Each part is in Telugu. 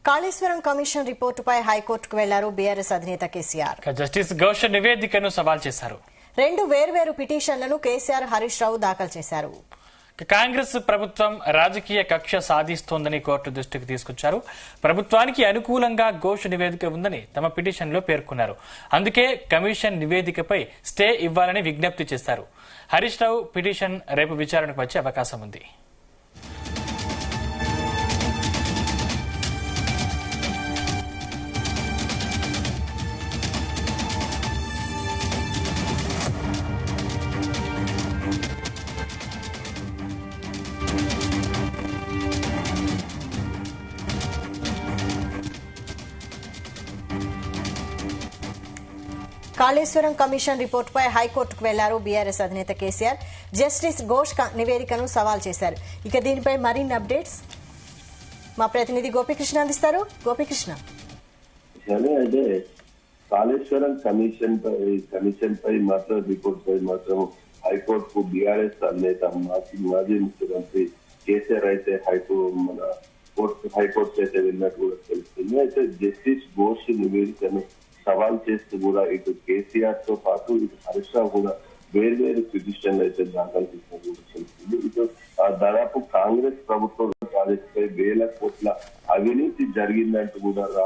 కాళేశ్వరం కమిషన్ రిపోర్టుపై హైకోర్టుకు వెళ్లారు బీఆర్ఎస్ అధినేత కేసీఆర్. జస్టిస్ ఘోష్ నివేదికను సవాల్ చేశారు. రెండు వేర్వేరు పిటిషన్లను కేసీఆర్, హరీష్ రావు దాఖలు చేశారు. కాంగ్రెస్ ప్రభుత్వం రాజకీయ కక్ష సాధిస్తోందని కోర్టు దృష్టికి తీసుకొచ్చారు. ప్రభుత్వానికి అనుకూలంగా ఘోష్ నివేదిక ఉందని తమ పిటిషన్లో పేర్కొన్నారు. అందుకే కమిషన్ నివేదికపై స్టే ఇవ్వాలని విజ్ఞప్తి చేశారు. హరీష్ రావు పిటిషన్ రేపు విచారణకు వచ్చే అవకాశం ఉంది. కాళేశ్వరం కమిషన్ రిపోర్టుపై హైకోర్టుకు వెళ్లారు బీఆర్ఎస్ అధినేత కేసీఆర్. జస్టిస్ ఘోష్ నివేదికను సవాల్ చేశారు. ఇక దీనిపై మరిన్ని అప్డేట్స్ మా ప్రతినిధి గోపీకృష్ణ అందిస్తారు. గోపీకృష్ణ, అయితే కాళేశ్వరం కమిషన్ పై మాత్రం రిపోర్ట్ పై మాత్రం హైకోర్టుకు బీఆర్ఎస్ అధినేత మాజీ ముఖ్యమంత్రి కేసీఆర్ అయితే హైకోర్టు అయితే వెళ్ళినట్టు కూడా తెలుస్తుంది. అయితే జస్టిస్ ఘోష్ నివేదికను సవాల్ చేస్తూ కూడా ఇటు కేసీఆర్ తో పాటు ఇటు హరీష్ రావు కూడా వేర్వేరు పిటిషన్లు అయితే దాఖలు చేసినట్టు కూడా తెలుస్తుంది. ఇటు దాదాపు కాంగ్రెస్ ప్రభుత్వం ప్రాజెక్టుపై వేల కోట్ల అవినీతి జరిగిందంటూ కూడా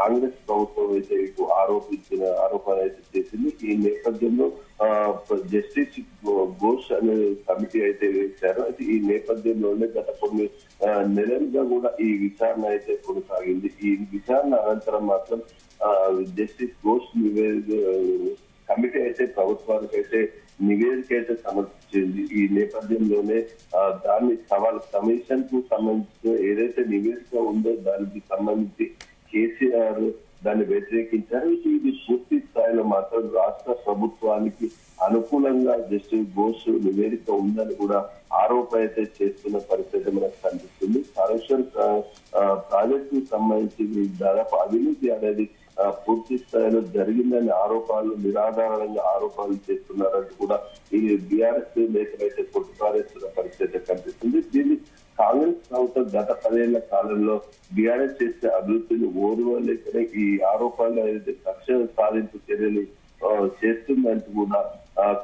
కాంగ్రెస్ ప్రభుత్వం అయితే ఇటు ఆరోపణ అయితే చేసింది. ఈ నేపథ్యంలో జస్టిస్ ఘోష్ అనే కమిటీ అయితే వేశారు. అయితే ఈ నేపథ్యంలోనే గత కొన్ని నెలలుగా కూడా ఈ విచారణ అయితే కొనసాగింది. ఈ విచారణ అనంతరం మాత్రం జస్టిస్ ఘోష్ కమిటీ అయితే ప్రభుత్వానికి అయితే నివేదిక అయితే సమర్పించింది. ఈ నేపథ్యంలోనే దాన్ని కమిషన్ కు సంబంధించిన ఏదైతే నివేదిక ఉందో దానికి సంబంధించి కేసీఆర్ దాన్ని వ్యతిరేకించారు. ఇది పూర్తి స్థాయిలో మాత్రం రాష్ట్ర ప్రభుత్వానికి అనుకూలంగా జస్టిస్ ఘోష్ నివేదిక ఉందని కూడా ఆరోపణ అయితే చేస్తున్న పరిస్థితి మనకు కనిపిస్తుంది. కాళేశ్వరం ప్రాజెక్టుకు సంబంధించి దాదాపు అవినీతి అనేది పూర్తి స్థాయిలో జరిగిందని నిరాధారంగా ఆరోపణలు చేస్తున్నారంటూ కూడా ఈ బీఆర్ఎస్ నేతలు అయితే కొట్టుపారేస్తున్న పరిస్థితి కనిపిస్తుంది. దీన్ని కాంగ్రెస్ ప్రభుత్వం గత 10 ఏళ్ల కాలంలో బీఆర్ఎస్ చేసే అభివృద్ధిని ఓర్వలేకనే ఈ ఆరోపణలు అయితే కక్ష సాధింపు చర్యలు చేస్తుందంటూ కూడా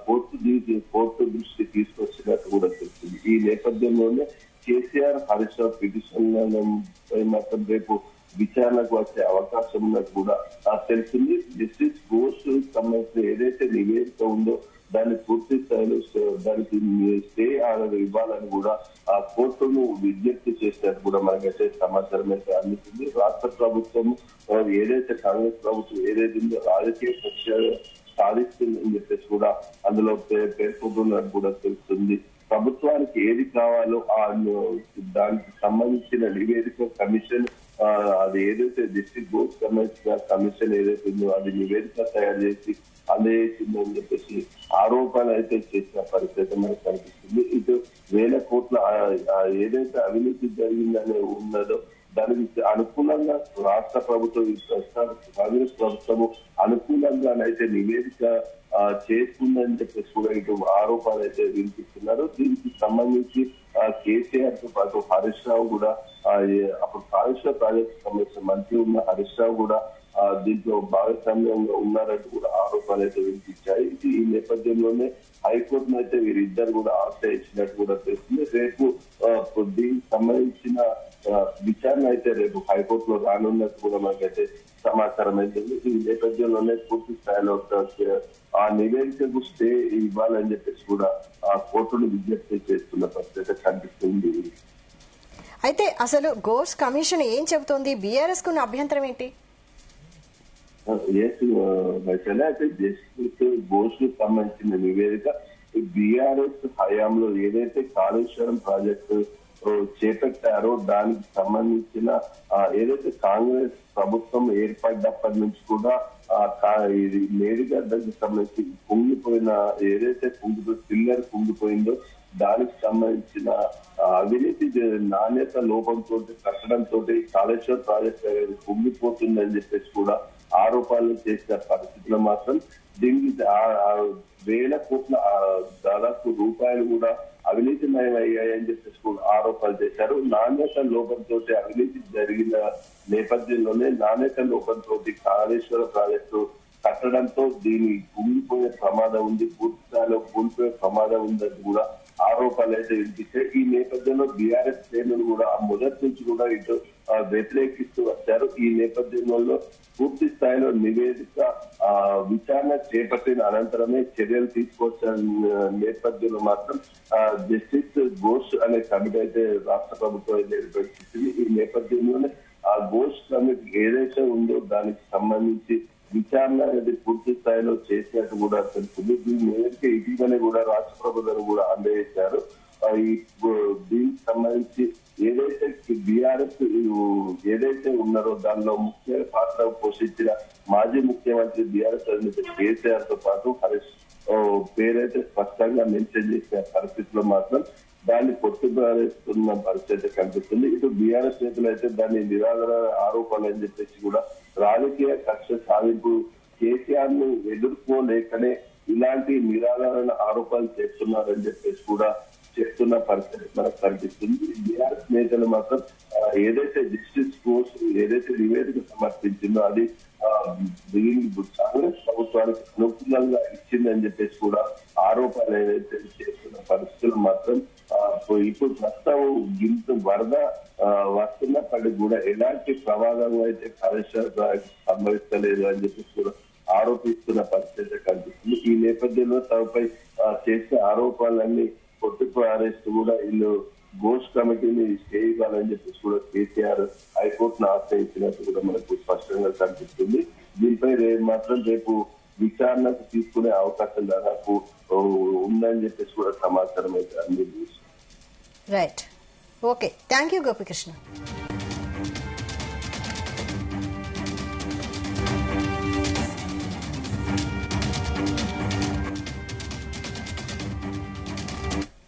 కోర్టు దృష్టి తీసుకొచ్చినట్టు కూడా తెలుస్తుంది. ఈ నేపథ్యంలోనే కేసీఆర్, హరీష్ రావు పిటిషన్లపై మాత్రం రేపు విచారణకు వచ్చే అవకాశం ఉన్నట్టు కూడా తెలుస్తుంది. జస్టిస్ ఘోష్ సంబంధించిన ఏదైతే నివేదిక ఉందో దాన్ని పూర్తి స్థాయిలో దానికి స్టే ఆర్డర్ ఇవ్వాలని కూడా ఆ కోర్టును విజ్ఞప్తి చేసినట్టు కూడా మనకైతే సమాచారం అయితే అందుతుంది. రాష్ట్ర ప్రభుత్వం ఏదైతే కాంగ్రెస్ ప్రభుత్వం ఏదైతే ఉందో రాజకీయ కక్ష సాధిస్తుందని చెప్పేసి కూడా అందులో పేర్కొంటున్నట్టు కూడా తెలుస్తుంది. ప్రభుత్వానికి ఏది కావాలో దానికి సంబంధించిన నివేదిక కమిషన్ అది ఏదైతే జస్టిస్ ఘోష్ సంబంధించిన కమిషన్ ఏదైతే ఉందో అది నివేదిక తయారు చేసి అందజేసిందని చెప్పేసి ఆరోపణలు అయితే చేసిన పరిస్థితి మనకు కనిపిస్తుంది. ఇటు వేల కోట్ల ఏదైతే అవినీతి జరిగిందని ఉన్నదో దానికి అనుకూలంగా రాష్ట్ర ప్రభుత్వం కాంగ్రెస్ ప్రభుత్వము అనుకూలంగానైతే నివేదిక చేస్తుందని చెప్పేసి కూడా ఇటు ఆరోపణలు అయితే వినిపిస్తున్నారు. దీనికి సంబంధించి కేసీఆర్ తో పాటు హరీష్ రావు కూడా అప్పుడు కాళేశ్వరం ప్రాజెక్టు సంబంధించిన మంత్రి ఉన్న హరీష్ రావు కూడా దీంట్లో భాగస్వామ్యంగా ఉన్నారంటూ కూడా ఆరోపణలు అయితే వినిపించాయి. ఈ నేపథ్యంలోనే హైకోర్టును అయితే వీరిద్దరు కూడా ఆశ్రయించినట్టు కూడా తెలుస్తుంది. రేపు దీనికి సంబంధించిన విచారణ అయితే రేపు హైకోర్టులో రానున్నట్టు కూడా మనకైతే సమాచారం అయితే ఈ నేపథ్యంలోనే పూర్తి స్థాయిలో ఆ నివేదికకు స్టే ఇవ్వాలని చెప్పేసి కూడా ఆ కోర్టును విజ్ఞప్తి చేస్తున్న పరిస్థితి కనిపిస్తుంది. అయితే అసలు ఘోష్ కమిషన్ ఏం చెబుతోంది? బీఆర్ఎస్ కున్న అభ్యంతరం ఏంటి? అయితే జస్టిస్ ఘోష్ కు సంబంధించిన నివేదిక బీఆర్ఎస్ హయాంలో ఏదైతే కాళేశ్వరం ప్రాజెక్టు చేపట్టారో దానికి సంబంధించిన ఏదైతే కాంగ్రెస్ ప్రభుత్వం ఏర్పడ్డప్పటి నుంచి కూడా ఇది మేడిగడ్డకి సంబంధించి కుంగిపోయిన ఏదైతే పిల్లర్ కుంగిపోయిందో దానికి సంబంధించిన అవినీతి నాణ్యత లోపంతో కట్టడంతో కాళేశ్వరం ప్రాజెక్ట్ అనేది కుంగిపోతుందని చెప్పేసి కూడా ఆరోపణలు చేసిన పరిస్థితుల్లో మాత్రం దీనికి వేల కోట్ల దాదాపు రూపాయలు కూడా అవినీతిమయమయ్యాయని చెప్పేసి కూడా ఆరోపణలు చేశారు. నాణ్యత లోపంతో అవినీతి జరిగిన నేపథ్యంలోనే నాణ్యత లోపంతో కాళేశ్వర ప్రాజెక్టు కట్టడంతో దీని కూలిపోయే ప్రమాదం ఉంది, పూర్తి స్థాయిలో కూలిపోయే ప్రమాదం ఉందని కూడా ఆరోపణలు అయితే వినిపించాయి. ఈ నేపథ్యంలో బీఆర్ఎస్ శ్రేణులు కూడా మొదటి నుంచి కూడా ఇటు వ్యతిరేకిస్తూ వచ్చారు. ఈ నేపథ్యంలో పూర్తి స్థాయిలో నివేదిక విచారణ చేపట్టిన అనంతరమే చర్యలు తీసుకోవచ్చన్న నేపథ్యంలో మాత్రం జస్టిస్ ఘోష్ అనే కమిటీ అయితే రాష్ట్ర ప్రభుత్వం ఏర్పరిచింది. ఈ నేపథ్యంలోనే ఆ ఘోష్ కమిటీ ఏదైతే ఉందో దానికి సంబంధించి విచారణ అనేది పూర్తి స్థాయిలో చేసినట్టు కూడా తెలుస్తుంది. దీని మేరకు ఇటీవలే కూడా రాష్ట్ర ప్రభుత్వం కూడా అందజేశారు. దీనికి సంబంధించి ఏదైతే బీఆర్ఎస్ ఏదైతే ఉన్నారో దానిలో ముఖ్య పాత్ర పోషించిన మాజీ ముఖ్యమంత్రి బీఆర్ఎస్ అధినేత కేసీఆర్ తో పాటు హరీష్ పేరైతే స్పష్టంగా మెన్షన్ చేసిన పరిస్థితిలో మాత్రం దాన్ని కొట్టుబడిస్తున్న పరిస్థితి కనిపిస్తుంది. ఇటు బీఆర్ఎస్ నేతలు అయితే దాన్ని నిరాధార ఆరోపణలు అని చెప్పేసి కూడా రాజకీయ కక్ష సాధింపు కేసీఆర్ ను ఎదుర్కోలేకనే ఇలాంటి నిరాధారణ ఆరోపణలు చేస్తున్నారని చెప్పేసి కూడా చెప్తున్న పరిస్థితి మనకు కనిపిస్తుంది. బీఆర్ఎస్ నేతలు మాత్రం ఏదైతే జస్టిస్ కోర్స్ ఏదైతే నివేదిక సమర్పించిందో అది కాంగ్రెస్ ప్రభుత్వానికి అనుకూలంగా ఇచ్చిందని చెప్పేసి కూడా ఆరోపణలు ఏదైతే చేస్తున్న పరిస్థితులు మాత్రం ఇప్పుడు ప్రస్తుతం గింత వరద వస్తున్నప్పటికీ కూడా ఎలాంటి ప్రమాదం అయితే కాళేశ్వరానికి సంభవిస్తలేదు అని చెప్పేసి కూడా ఆరోపిస్తున్న పరిస్థితి కనిపిస్తుంది. ఈ నేపథ్యంలో తమపై చేసే ఆరోపణలన్నీ కొట్టుకుపారేస్తూ కూడా వీళ్ళు ఘోష్ కమిటీని స్టే ఇవ్వాలని చెప్పేసి కూడా కేసీఆర్ హైకోర్టును ఆశ్రయించినట్టు కూడా మనకు స్పష్టంగా కనిపిస్తుంది. దీనిపై రేపు విచారణకు తీసుకునే అవకాశం దాదాపు ఉందని చెప్పేసి కూడా సమాచారం అయితే అందింది. Right, okay, thank you Gopikrishna.